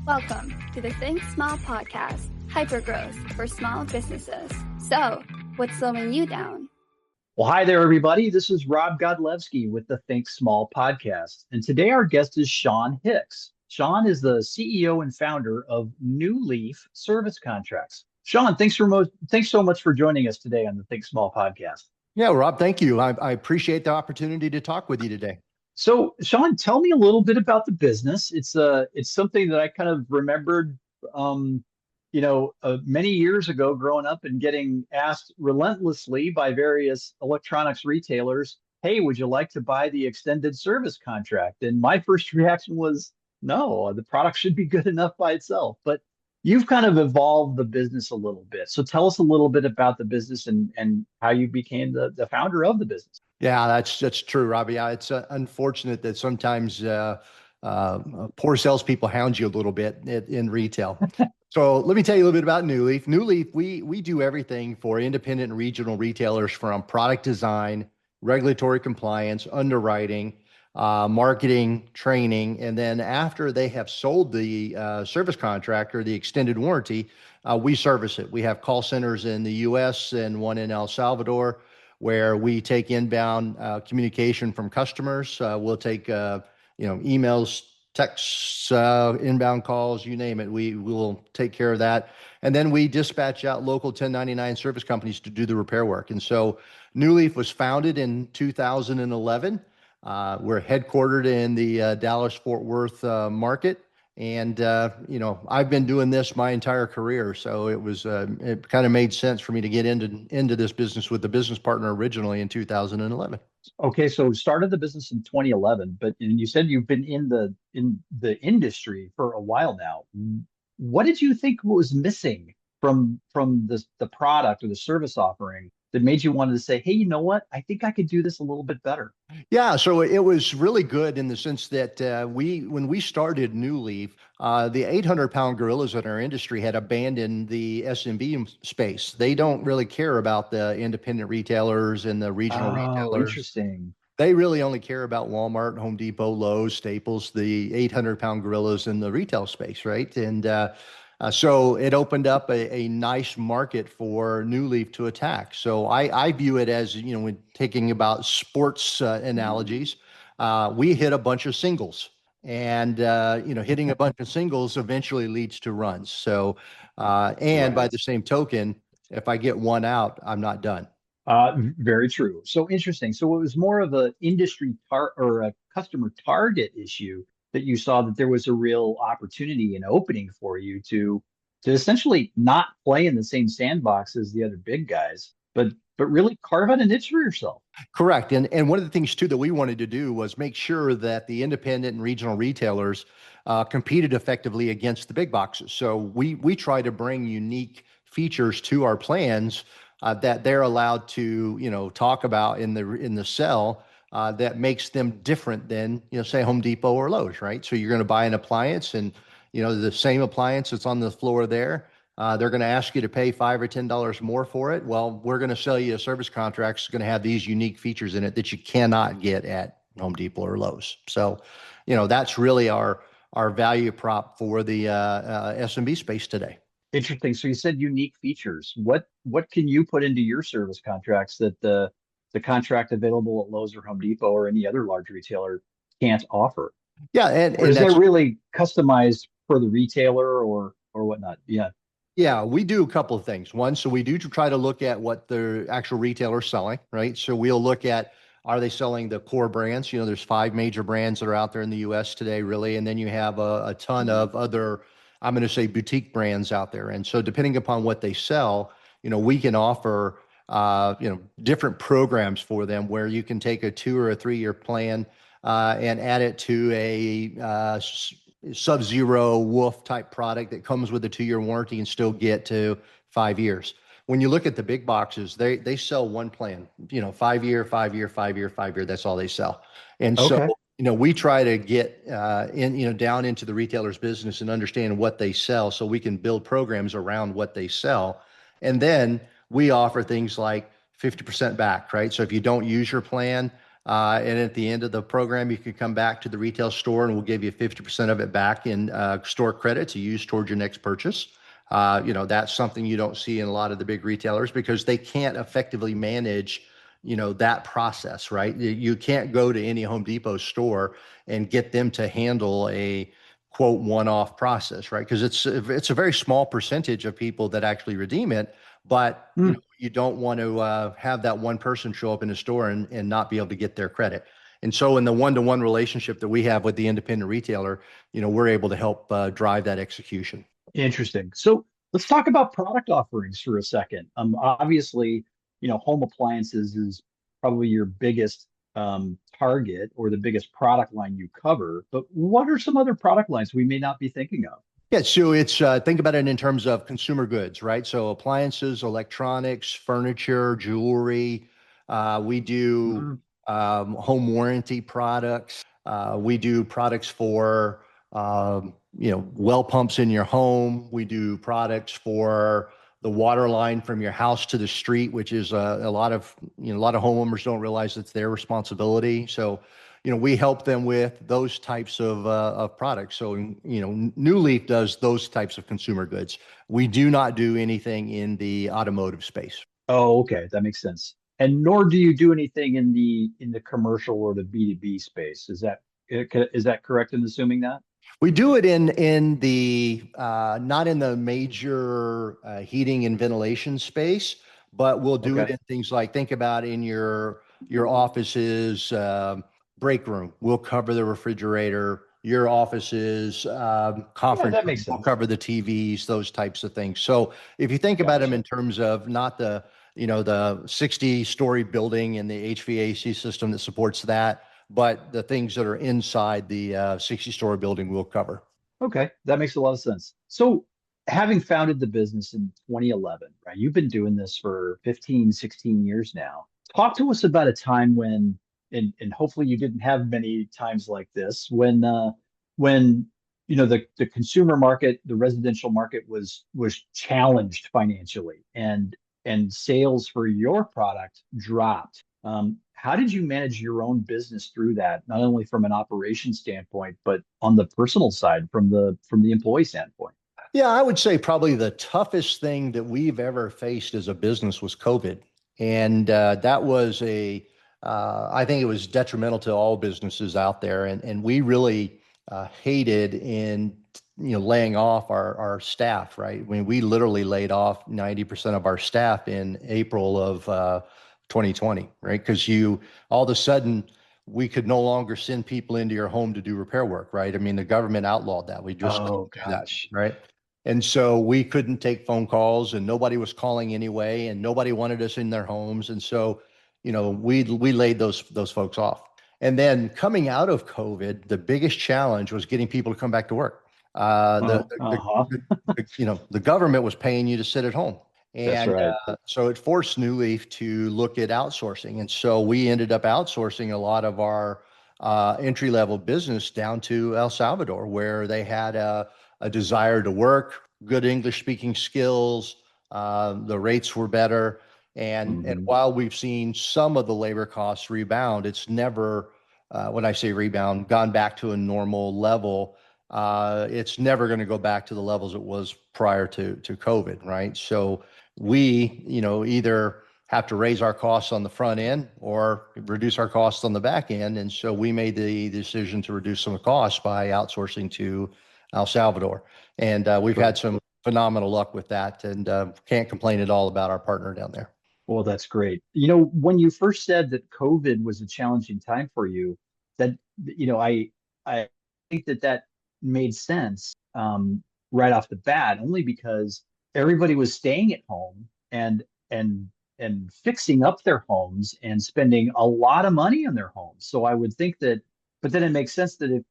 Welcome to the Think Small podcast, hypergrowth for small businesses. So, what's slowing you down? Well, hi there, everybody. This is Rob Godlewski with the Think Small podcast. And today our guest is Sean Hicks. Sean is the CEO and founder of New Leaf Service Contracts. Sean, thanks so much for joining us today on the Think Small podcast. Yeah, Rob, thank you. I appreciate the opportunity to talk with you today. So, Sean, tell me a little bit about the business. It's something that I kind of remembered, many years ago, growing up and getting asked relentlessly by various electronics retailers, "Hey, would you like to buy the extended service contract?" And my first reaction was, "No, the product should be good enough by itself." But you've kind of evolved the business a little bit. So tell us a little bit about the business and how you became the founder of the business. Yeah, that's true, Robbie. Yeah, it's unfortunate that sometimes poor salespeople hound you a little bit in retail. So let me tell you a little bit about New Leaf. New Leaf, we do everything for independent and regional retailers, from product design, regulatory compliance, underwriting, marketing, training, and then after they have sold the service contract or the extended warranty, we service it. We have call centers in the U.S. and one in El Salvador, where we take inbound communication from customers. We'll take emails, texts, inbound calls, you name it. We will take care of that. And then we dispatch out local 1099 service companies to do the repair work. And so New Leaf was founded in 2011. We're headquartered in the Dallas-Fort Worth market. And, I've been doing this my entire career. So it kind of made sense for me to get into this business with the business partner originally in 2011. Okay, so started the business in 2011, but and you said you've been in the industry for a while now. What did you think was missing from the product or the service offering that made you want to say, "Hey, you know what? I think I could do this a little bit better"? Yeah, so it was really good in the sense that when we started New Leaf, the 800-pound gorillas in our industry had abandoned the SMB space. They don't really care about the independent retailers and the regional Oh, retailers. interesting. They really only care about Walmart, Home Depot, Lowe's, Staples, the 800-pound gorillas in the retail space, right? And so it opened up a nice market for New Leaf to attack. So I view it as, when taking about sports analogies, we hit a bunch of singles. And, hitting a bunch of singles eventually leads to runs. So, and by Right. the same token, if I get one out, I'm not done. Very true. So interesting. So it was more of a or a customer target issue that you saw that there was a real opportunity and opening for you to essentially not play in the same sandbox as the other big guys, but really carve out a niche for yourself. Correct. And one of the things too that we wanted to do was make sure that the independent and regional retailers competed effectively against the big boxes. So we try to bring unique features to our plans that they're allowed to, talk about in the cell that makes them different than, say Home Depot or Lowe's, right? So you're going to buy an appliance and, the same appliance that's on the floor there. They're going to ask you to pay $5 or $10 more for it. Well, we're going to sell you a service contract that's going to have these unique features in it that you cannot get at Home Depot or Lowe's. So, that's really our value prop for the SMB space today. Interesting. So you said unique features. What can you put into your service contracts that the contract available at Lowe's or Home Depot or any other large retailer can't offer? Yeah, and, Or and is that that's really customized for the retailer or whatnot? Yeah. Yeah, we do a couple of things. One, so we do try to look at what the actual retailer is selling, right? So we'll look at, are they selling the core brands? There's 5 major brands that are out there in the US today, really. And then you have a ton of other, I'm going to say, boutique brands out there. And so depending upon what they sell, we can offer, different programs for them where you can take a 2 or a 3 year plan and add it to a Sub-Zero Wolf type product that comes with a 2 year warranty and still get to 5 years. When you look at the big boxes, they sell one plan, 5 year, 5 year, 5 year, 5 year. That's all they sell. And Okay. so, we try to get down into the retailer's business and understand what they sell so we can build programs around what they sell. And then we offer things like 50% back, right? So if you don't use your plan, And at the end of the program, you can come back to the retail store and we'll give you 50% of it back in store credit to use towards your next purchase. That's something you don't see in a lot of the big retailers because they can't effectively manage, that process, right? You can't go to any Home Depot store and get them to handle a quote one-off process, right? Because it's a very small percentage of people that actually redeem it, but you don't want to have that one person show up in the store and not be able to get their credit. And so in the one-to-one relationship that we have with the independent retailer, we're able to help drive that execution. Interesting. So let's talk about product offerings for a second. Obviously, home appliances is probably your biggest target or the biggest product line you cover. But what are some other product lines we may not be thinking of? Yeah, so it's think about it in terms of consumer goods, right? So appliances, electronics, furniture, jewelry. We do Mhm. home warranty products. We do products for well pumps in your home. We do products for the water line from your house to the street, which is a lot of homeowners don't realize it's their responsibility. So we help them with those types of products. So, New Leaf does those types of consumer goods. We do not do anything in the automotive space. Oh, okay, that makes sense. And nor do you do anything in the commercial or the B2B space. Is that correct in assuming that? We do it in the not in the major heating and ventilation space, but we'll do it Okay. in things like think about in your office's break room. We'll cover the refrigerator. Your office's Yeah, conference that room. makes We'll sense. cover the TVs, those types of things. So if you think about them Gotcha. in terms of not the 60-story building and the HVAC system that supports that, but the things that are inside the 60-story building we'll cover. Okay, that makes a lot of sense. So, having founded the business in 2011, right? You've been doing this for 15, 16 years now. Talk to us about a time when, and hopefully you didn't have many times like this, when the consumer market, the residential market was challenged financially and sales for your product dropped. How did you manage your own business through that, not only from an operation standpoint, but on the personal side, from the employee standpoint? Yeah, I would say probably the toughest thing that we've ever faced as a business was COVID. And that was I think it was detrimental to all businesses out there. And we really hated in, laying off our staff, right? I mean, we literally laid off 90% of our staff in April of 2020, right? Because all of a sudden, we could no longer send people into your home to do repair work, right? I mean, the government outlawed that. We just couldn't Oh do that, gosh. right? And so we couldn't take phone calls and nobody was calling anyway, and nobody wanted us in their homes. And so, we laid those folks off. And then coming out of COVID, the biggest challenge was getting people to come back to work. Oh, uh-huh. The government was paying you to sit at home. That's And right. so it forced New Leaf to look at outsourcing. And so we ended up outsourcing a lot of our entry level business down to El Salvador, where they had a desire to work, good English speaking skills. The rates were better. And Hmm. while we've seen some of the labor costs rebound, it's never, when I say rebound, gone back to a normal level. It's never going to go back to the levels it was prior to COVID, right? So we, either have to raise our costs on the front end or reduce our costs on the back end. And so we made the decision to reduce some costs by outsourcing to El Salvador. And we've had Great. some phenomenal luck with that and can't complain at all about our partner down there. Well, that's great. When you first said that COVID was a challenging time for you, that I think that made sense right off the bat, only because everybody was staying at home and and fixing up their homes and spending a lot of money on their homes. So I would think that, but then it makes sense that if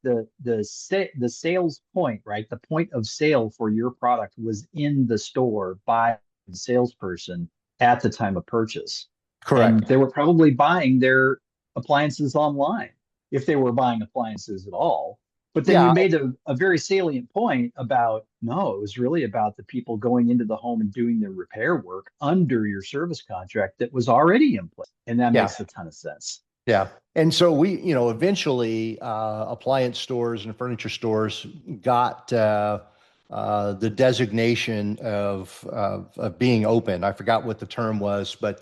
the sales point, right, the point of sale for your product was in the store by the salesperson at the time of purchase. And Correct. they were probably buying their appliances online if they were buying appliances at all. But then you Yeah. made a very salient point about no, it was really about the people going into the home and doing their repair work under your service contract that was already in place. And that Yeah. makes a ton of sense. Yeah. And so we, eventually appliance stores and furniture stores got the designation of being open. I forgot what the term was, but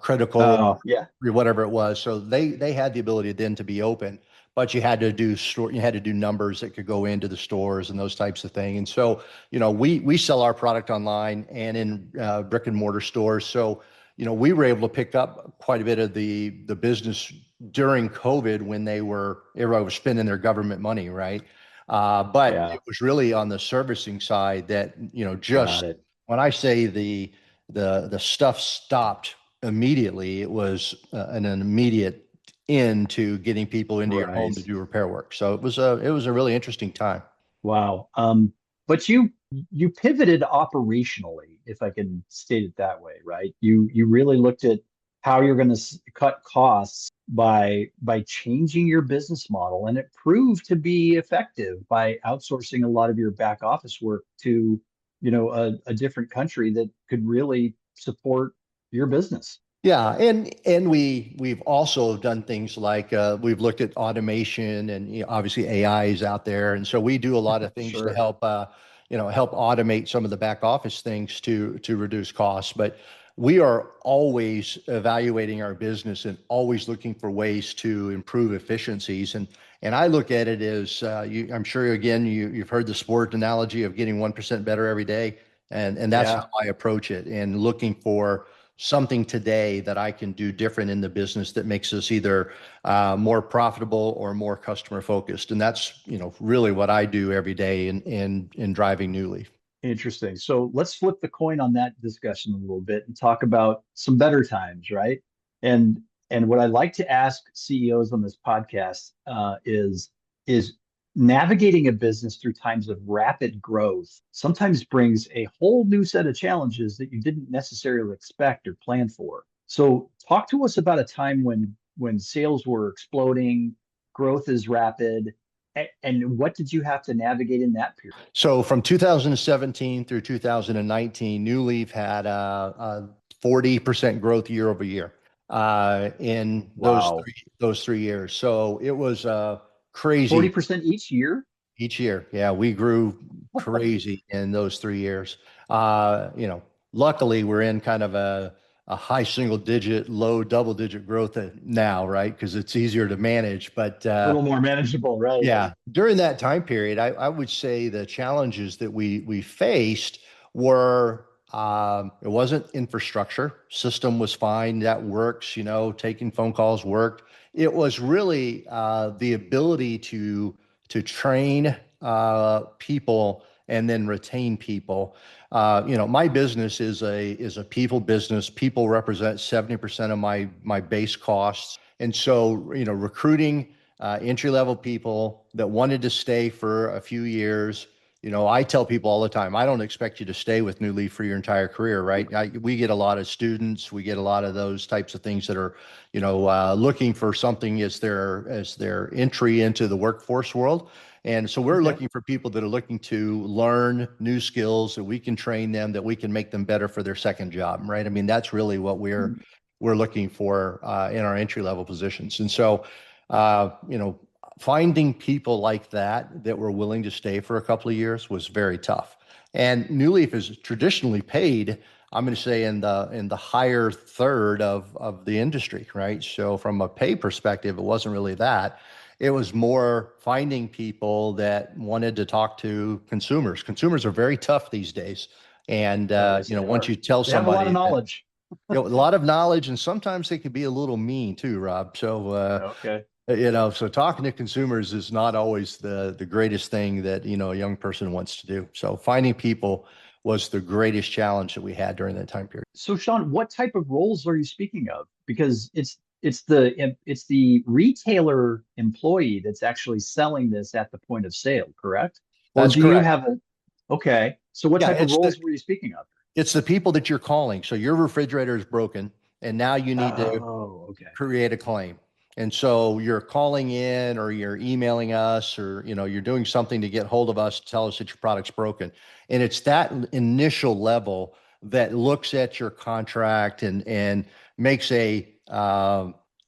critical, Oh, yeah. or whatever it was. So they had the ability then to be open, but you had to do numbers that could go into the stores and those types of things. And so, we sell our product online and in brick and mortar stores. So, we were able to pick up quite a bit of the business during COVID when everybody was spending their government money, right? But Yeah. it was really on the servicing side that, Got just it. when I say the stuff stopped immediately, it was an immediate end to getting people into your home Right. to do repair work. So it was a really interesting time. Wow. But you pivoted operationally, if I can state it that way, right? You really looked at how you're going to cut costs by changing your business model, and it proved to be effective by outsourcing a lot of your back office work to, a different country that could really support your business. Yeah, and we've also done things like we've looked at automation, and obviously AI is out there, and so we do a lot of things to Sure. help automate some of the back office things to reduce costs. But we are always evaluating our business and always looking for ways to improve efficiencies. And I look at it as I'm sure again you've heard the sport analogy of getting 1% better every day, and that's how Yeah. I approach it, and looking for something today that I can do different in the business that makes us either more profitable or more customer focused. And that's, really what I do every day in driving New Leaf. Interesting. So let's flip the coin on that discussion a little bit and talk about some better times, right? And what I like to ask CEOs on this podcast is navigating a business through times of rapid growth sometimes brings a whole new set of challenges that you didn't necessarily expect or plan for. So talk to us about a time when sales were exploding, growth is rapid, and what did you have to navigate in that period? So from 2017 through 2019, New Leaf had a 40% growth year over year in Wow. those 3 years. So it was crazy. 40% each year? Each year, yeah, we grew crazy in those 3 years. Luckily, we're in kind of a high single digit, low double digit growth now, right? Because it's easier to manage. But A little more manageable, right? yeah, during that time period, I would say the challenges that we faced were it wasn't infrastructure. System was fine. That works, taking phone calls worked. It was really the ability to train people and then retain people. My business is a people business. People represent 70% of my base costs. And so, recruiting entry level people that wanted to stay for a few years. I tell people all the time, I don't expect you to stay with New Leaf for your entire career, right? We get a lot of students, we get a lot of those types of things that are, looking for something as their entry into the workforce world. And so we're Okay. looking for people that are looking to learn new skills, that we can train them, that we can make them better for their second job, right? I mean, that's really what we're looking for in our entry level positions. And so, uh, you know, finding people like that were willing to stay for a couple of years was very tough. And New Leaf is traditionally paid, I'm going to say in the higher third of the industry, right? So from a pay perspective, it wasn't really that. It was more finding people that wanted to talk to consumers. Consumers are very tough these days. And Yes, they once are. you tell They have a lot of somebody that, knowledge. a lot of knowledge, and sometimes they can be a little mean too, Rob. So Okay. so talking to consumers is not always the greatest thing that, a young person wants to do. So finding people was the greatest challenge that we had during that time period. So Sean, what type of roles are you speaking of? Because it's the retailer employee that's actually selling this at the point of sale, correct? Or That's do you correct. have a okay. So what Yeah, type of roles were you speaking of? it's the people that you're calling. So your refrigerator is broken and now you need to Oh, okay. create a claim. And so you're calling in or you're emailing us or you're doing something to get hold of us to tell us that your product's broken. And it's that initial level that looks at your contract and makes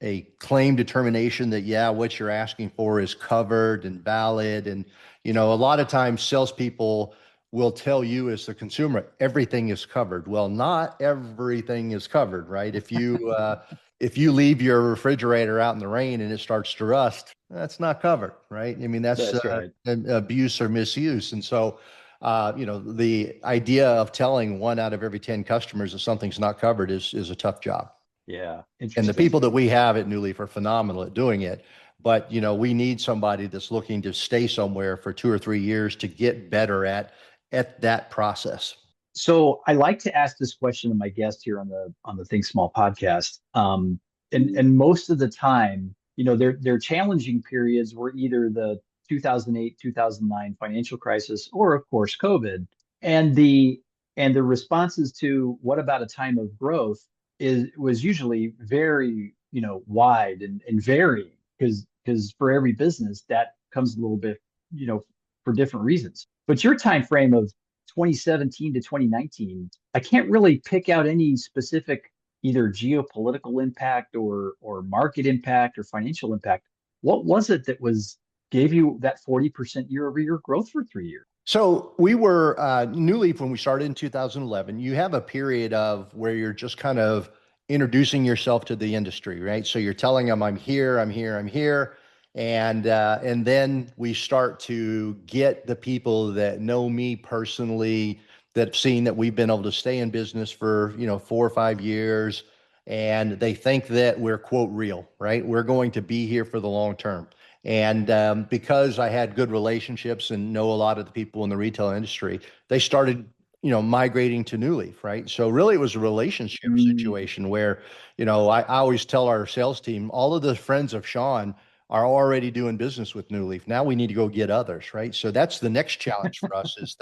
a claim determination that, yeah, what you're asking for is covered and valid. And, a lot of times salespeople will tell you as the consumer, everything is covered. Well, not everything is covered, right? If you leave your refrigerator out in the rain and it starts to rust, that's not covered, right? I mean, that's That's right. abuse or misuse. And so, the idea of telling 1 out of every 10 customers that something's not covered is a tough job. Yeah. And the Interesting. people that we have at New Leaf are phenomenal at doing it. But, we need somebody that's looking to stay somewhere for 2 or 3 years to get better at that process. So I like to ask this question of my guest here on the Think Small podcast. And most of the time, their challenging periods were either the 2008, 2009 financial crisis, or of course COVID. And the responses to what about a time of growth was usually very, wide and varying, because for every business that comes a little bit, for different reasons. But your time frame of 2017 to 2019, I can't really pick out any specific either geopolitical impact or market impact or financial impact. What was it that gave you that 40% year over year growth for 3 years? So we were New Leaf when we started in 2011. You have a period of where you're just kind of introducing yourself to the industry, right? So you're telling them, I'm here, I'm here, I'm here. And then we start to get the people that know me personally, that have seen that we've been able to stay in business for, 4 or 5 years. And they think that we're, quote, real, right? We're going to be here for the long term. And because I had good relationships and know a lot of the people in the retail industry, they started, migrating to New Leaf, right? So really, it was a relationship situation where, I always tell our sales team, all of the friends of Sean are already doing business with New Leaf. Now we need to go get others, right? So that's the next challenge for us is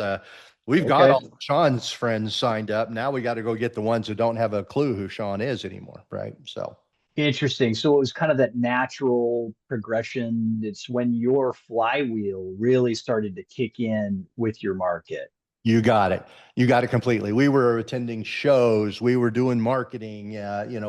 we've got Okay. all Sean's friends signed up. Now we got to go get the ones that don't have a clue who Sean is anymore, right? So. Interesting. So it was kind of that natural progression. It's when your flywheel really started to kick in with your market. You got it. You got it completely. We were attending shows. We were doing marketing.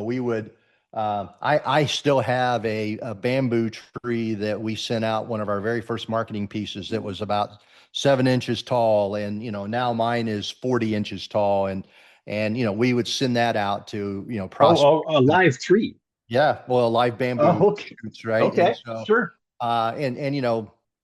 We would. I still have a bamboo tree that we sent out, one of our very first marketing pieces, that was about 7 inches tall, and now mine is 40 inches tall, and we would send that out to prospects. A live tree. Yeah, well, live bamboo Oh, okay. shoots, right? And Okay. so, Sure.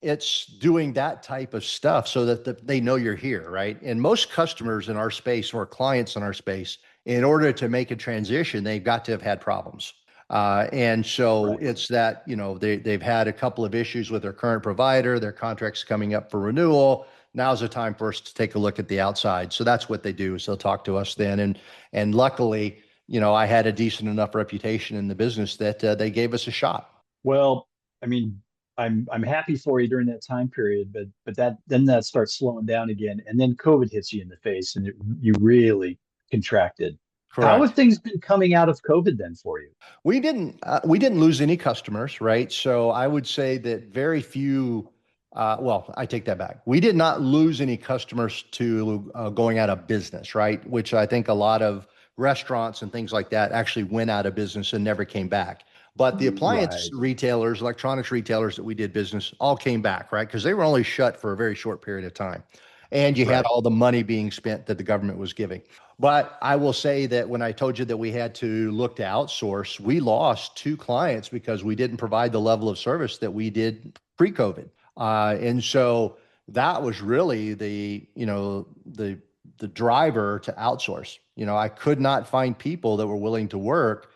it's doing that type of stuff so that they know you're here, right? And most customers in our space or clients in our space, in order to make a transition, they've got to have had problems. And so Right. it's that, they've had a couple of issues with their current provider, their contract's coming up for renewal. Now's the time for us to take a look at the outside. So that's what they do, is they'll talk to us then. And luckily, I had a decent enough reputation in the business that they gave us a shot. Well, I mean, I'm happy for you during that time period, but that starts slowing down again, and then COVID hits you in the face, and you really contracted. How have Correct. things been coming out of COVID then for you? We didn't lose any customers, right? So I would say that very few. Well, I take that back. We did not lose any customers to going out of business, right? Which I think a lot of restaurants and things like that actually went out of business and never came back. But the appliance Right. retailers, electronics retailers that we did business, all came back, right? Because they were only shut for a very short period of time. And you had Right. all the money being spent that the government was giving. But I will say that when I told you that we had to look to outsource, we lost 2 clients because we didn't provide the level of service that we did pre-COVID. And so that was really the driver to outsource. I could not find people that were willing to work,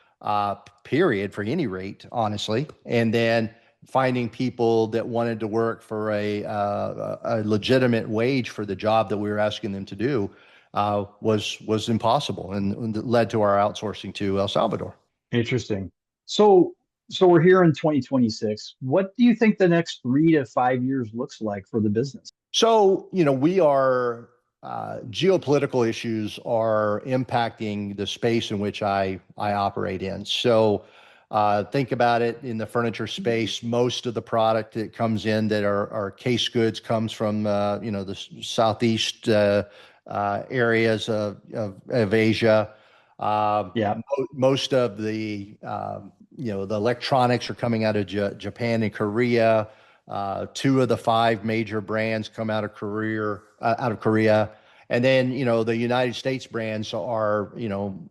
period, for any rate, honestly. And then finding people that wanted to work for a legitimate wage for the job that we were asking them to do was impossible, and led to our outsourcing to El Salvador. Interesting. So so we're here in 2026. What do you think the next 3 to 5 years looks like for the business? So, we are, geopolitical issues are impacting the space in which I operate in. So, think about it in the furniture space. Most of the product that comes in that are case goods comes from, the southeast areas of Asia. Yeah. Most of the the electronics are coming out of Japan and Korea. Two of the five major brands come out of Korea. And then, the United States brands are,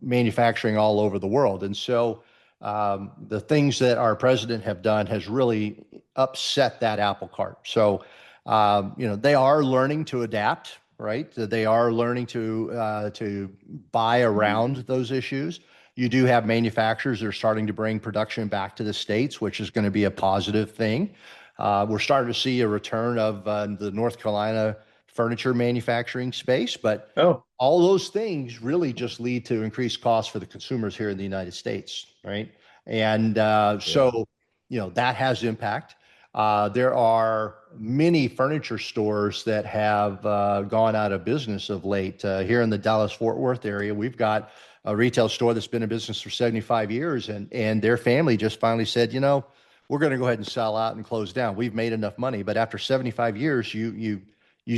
manufacturing all over the world. And so the things that our president have done has really upset that apple cart. So, they are learning to adapt, right? They are learning to buy around those issues. You do have manufacturers that are starting to bring production back to the States, which is going to be a positive thing. We're starting to see a return of the North Carolina furniture manufacturing space, but Oh, all those things really just lead to increased costs for the consumers here in the United States, right? And yeah. so, that has impact. There are many furniture stores that have gone out of business of late. Here in the Dallas-Fort Worth area, we've got a retail store that's been in business for 75 years, and their family just finally said, we're going to go ahead and sell out and close down. We've made enough money, but after 75 years, you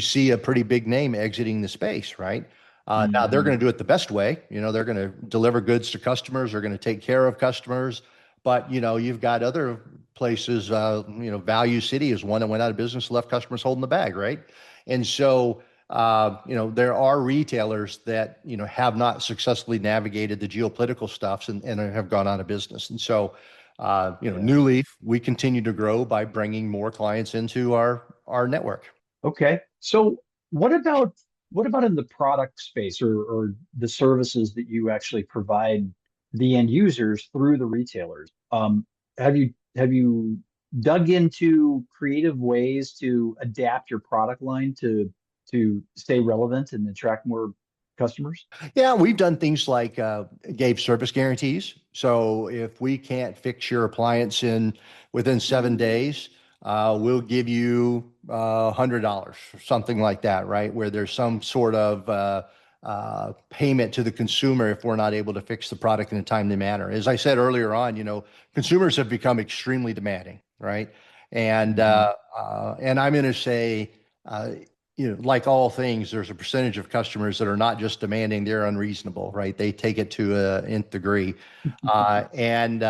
see a pretty big name exiting the space, right? Now they're going to do it the best way. They're going to deliver goods to customers. They're going to take care of customers. But you've got other places. Value City is one that went out of business, left customers holding the bag, right? And so, there are retailers that have not successfully navigated the geopolitical stuffs and have gone out of business. And so, New Leaf, we continue to grow by bringing more clients into our network. Okay. So what about in the product space or the services that you actually provide the end users through the retailers? Have you dug into creative ways to adapt your product line to stay relevant and attract more customers? Yeah, we've done things like gave service guarantees. So if we can't fix your appliance within 7 days, we'll give you $100 or something like that, right? Where there's some sort of payment to the consumer if we're not able to fix the product in a timely manner. As I said earlier on, consumers have become extremely demanding, right? And I'm going to say, like all things, there's a percentage of customers that are not just demanding; they're unreasonable, right? They take it to a nth degree, and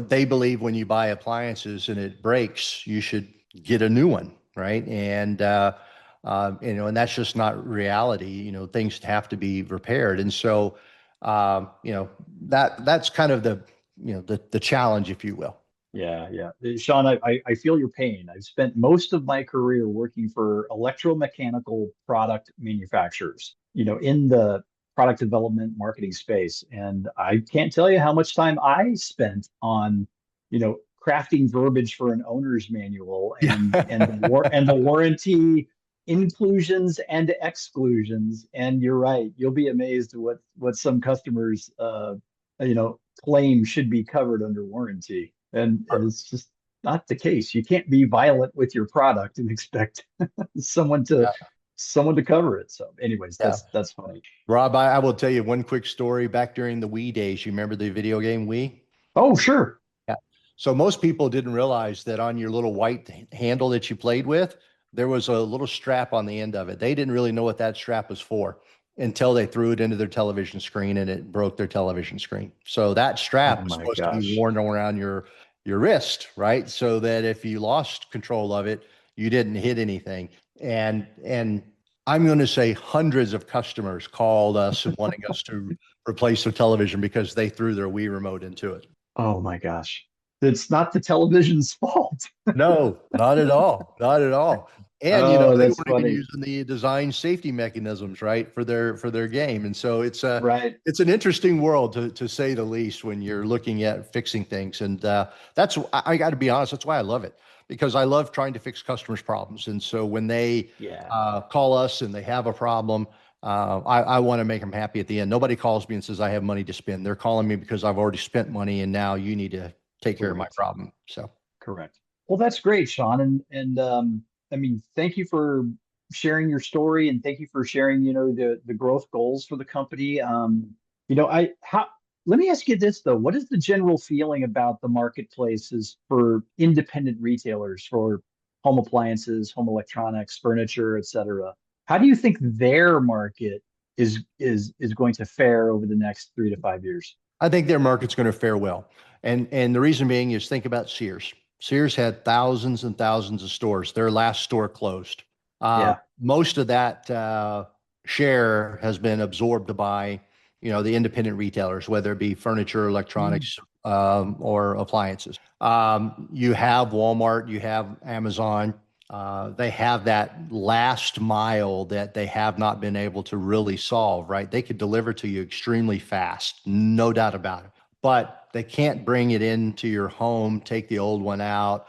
they believe when you buy appliances and it breaks, you should get a new one, right? And that's just not reality. Things have to be repaired, and so that's kind of the challenge, if you will. Yeah, yeah. Sean, I feel your pain. I've spent most of my career working for electromechanical product manufacturers, in the product development marketing space. And I can't tell you how much time I spent on, crafting verbiage for an owner's manual and the warranty inclusions and exclusions. And you're right, you'll be amazed at what some customers claim should be covered under warranty. And it's just not the case. You can't be violent with your product and expect someone to Yeah. someone to cover it. So, anyways, Yeah. that's funny. Rob, I will tell you one quick story. Back during the Wii days, you remember the video game Wii? Oh, sure. Yeah. So most people didn't realize that on your little white handle that you played with, there was a little strap on the end of it. They didn't really know what that strap was for until they threw it into their television screen and it broke their television screen. So that Oh strap was my supposed to be gosh. worn around your wrist, right? So that if you lost control of it, you didn't hit anything. And I'm going to say hundreds of customers called us and wanting us to replace their television because they threw their Wii remote into it. Oh my gosh. It's not the television's fault. No, not at all. Not at all. And Oh, they that's weren't even funny. using the design safety mechanisms, right, for their game. And so Right. it's an interesting world to say the least when you're looking at fixing things. And I got to be honest, that's why I love it, because I love trying to fix customers' problems. And so when they Yeah. call us and they have a problem, I want to make them happy at the end. Nobody calls me and says I have money to spend. They're calling me because I've already spent money and now you need to take care of my Correct. problem. So. Correct. Well, that's great, Sean. And I mean, thank you for sharing your story and thank you for sharing, the growth goals for the company. I how let me ask you this though. What is the general feeling about the marketplaces for independent retailers for home appliances, home electronics, furniture, et cetera? How do you think their market is going to fare over the next 3 to 5 years? I think their market's going to fare well. And the reason being is think about Sears. Sears had thousands and thousands of stores. Their last store closed. Yeah. Most of that share has been absorbed by, the independent retailers, whether it be furniture, electronics, or appliances. You have Walmart, you have Amazon. They have that last mile that they have not been able to really solve, right? They could deliver to you extremely fast, no doubt about it, but they can't bring it into your home, take the old one out,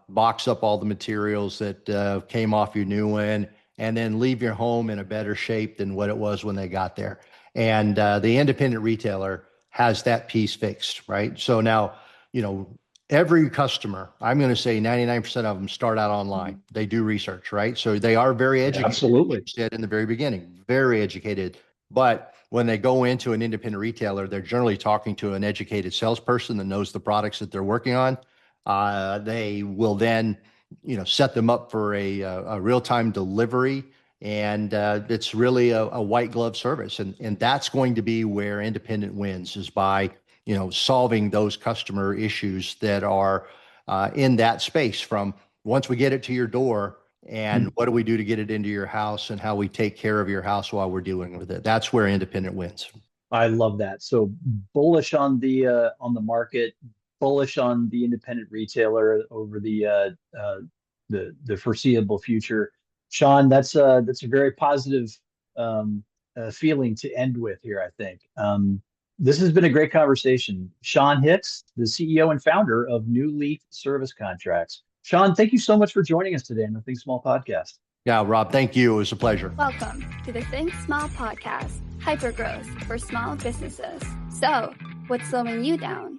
box up all the materials that came off your new one, and then leave your home in a better shape than what it was when they got there. And the independent retailer has that piece fixed, right? So now, every customer, I'm going to say 99% of them start out online. They do research, right? So they are very educated. Absolutely. You said in the very beginning, very educated. But when they go into an independent retailer, they're generally talking to an educated salesperson that knows the products that they're working on. They will then, set them up for a real-time delivery. And it's really a white glove service. And that's going to be where independent wins, is by solving those customer issues that are in that space, from once we get it to your door and what do we do to get it into your house, and how we take care of your house while we're dealing with it. That's where independent wins. I love that. So bullish on the market, bullish on the independent retailer over the foreseeable future. Sean, that's a very positive feeling to end with here, I think. This has been a great conversation. Sean Hicks, the CEO and founder of New Leaf Service Contracts. Sean, thank you so much for joining us today on the Think Small podcast. Yeah, Rob, thank you. It was a pleasure. Welcome to the Think Small podcast, hypergrowth for small businesses. So, what's slowing you down?